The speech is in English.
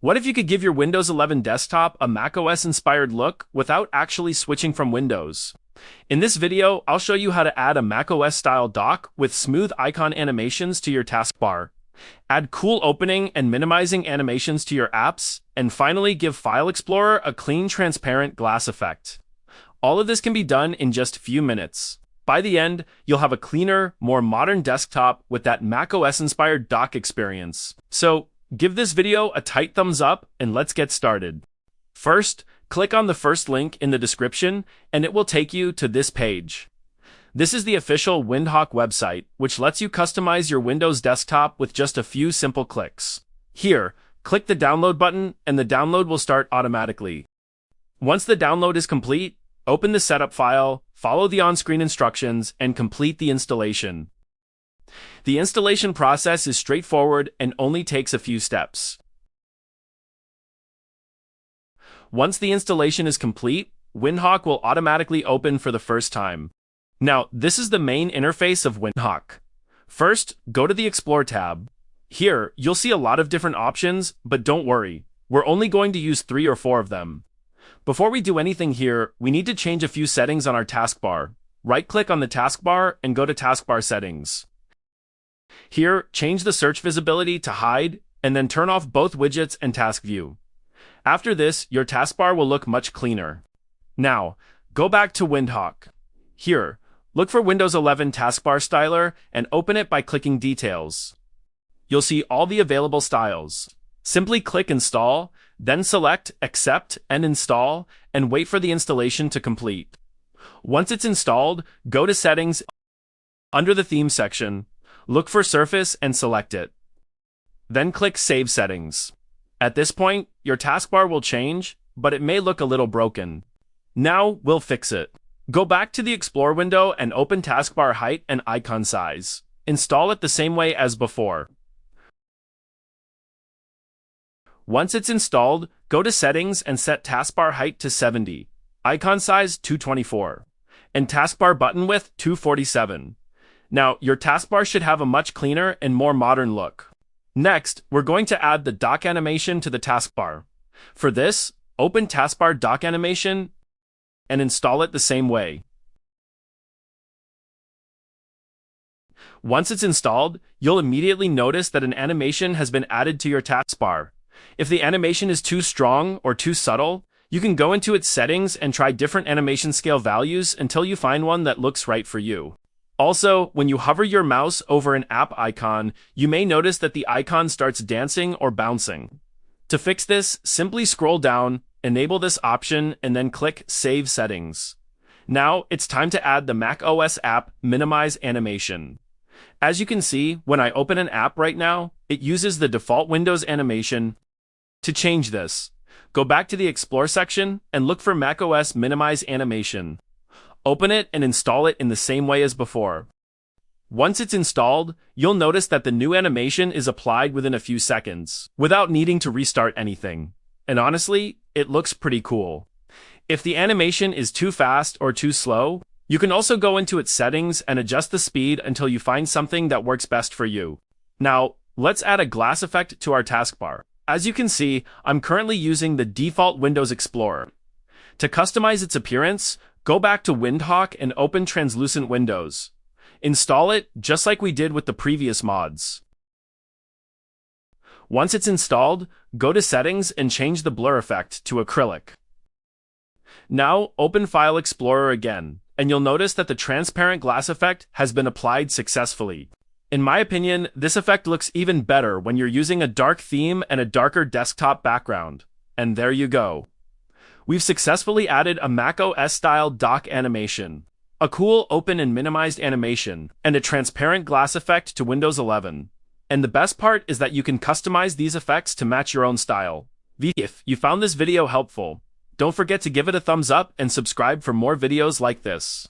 What if you could give your Windows 11 desktop a macOS-inspired look without actually switching from Windows? In this video, I'll show you how to add a macOS-style dock with smooth icon animations to your taskbar, add cool opening and minimizing animations to your apps, and finally give File Explorer a clean, transparent glass effect. All of this can be done in just a few minutes. By the end, you'll have a cleaner, more modern desktop with that macOS-inspired dock experience. So, give this video a tight thumbs up and let's get started. First, click on the first link in the description and it will take you to this page. This is the official Windhawk website, which lets you customize your Windows desktop with just a few simple clicks. Here, click the download button and the download will start automatically. Once the download is complete, open the setup file, follow the on-screen instructions, and complete the installation. The installation process is straightforward and only takes a few steps. Once the installation is complete, Windhawk will automatically open for the first time. Now, this is the main interface of Windhawk. First, go to the Explore tab. Here, you'll see a lot of different options, but don't worry, we're only going to use 3 or 4 of them. Before we do anything here, we need to change a few settings on our taskbar. Right-click on the taskbar and go to Taskbar Settings. Here, change the search visibility to hide, and then turn off both widgets and task view. After this, your taskbar will look much cleaner. Now, go back to Windhawk. Here, look for Windows 11 Taskbar Styler and open it by clicking Details. You'll see all the available styles. Simply click Install, then select Accept and Install, and wait for the installation to complete. Once it's installed, go to Settings. Under the Theme section, look for Surface and select it. Then click Save Settings. At this point, your taskbar will change, but it may look a little broken. Now, we'll fix it. Go back to the Explore window and open taskbar height and icon size. Install it the same way as before. Once it's installed, go to Settings and set taskbar height to 70, icon size 224, and taskbar button width 247. Now, your taskbar should have a much cleaner and more modern look. Next, we're going to add the dock animation to the taskbar. For this, open Taskbar Dock Animation and install it the same way. Once it's installed, you'll immediately notice that an animation has been added to your taskbar. If the animation is too strong or too subtle, you can go into its settings and try different animation scale values until you find one that looks right for you. Also, when you hover your mouse over an app icon, you may notice that the icon starts dancing or bouncing. To fix this, simply scroll down, enable this option, and then click Save Settings. Now, it's time to add the macOS app Minimize animation. As you can see, when I open an app right now, it uses the default Windows animation. To change this, go back to the Explore section and look for macOS Minimize animation. Open it and install it in the same way as before. Once it's installed, you'll notice that the new animation is applied within a few seconds, without needing to restart anything. And honestly, it looks pretty cool. If the animation is too fast or too slow, you can also go into its settings and adjust the speed until you find something that works best for you. Now, let's add a glass effect to our taskbar. As you can see, I'm currently using the default Windows Explorer. To customize its appearance, go back to Windhawk and open Translucent Windows. Install it just like we did with the previous mods. Once it's installed, go to Settings and change the blur effect to acrylic. Now, open File Explorer again, and you'll notice that the transparent glass effect has been applied successfully. In my opinion, this effect looks even better when you're using a dark theme and a darker desktop background. And there you go. We've successfully added a macOS-style dock animation, a cool open and minimized animation, and a transparent glass effect to Windows 11. And the best part is that you can customize these effects to match your own style. If you found this video helpful, don't forget to give it a thumbs up and subscribe for more videos like this.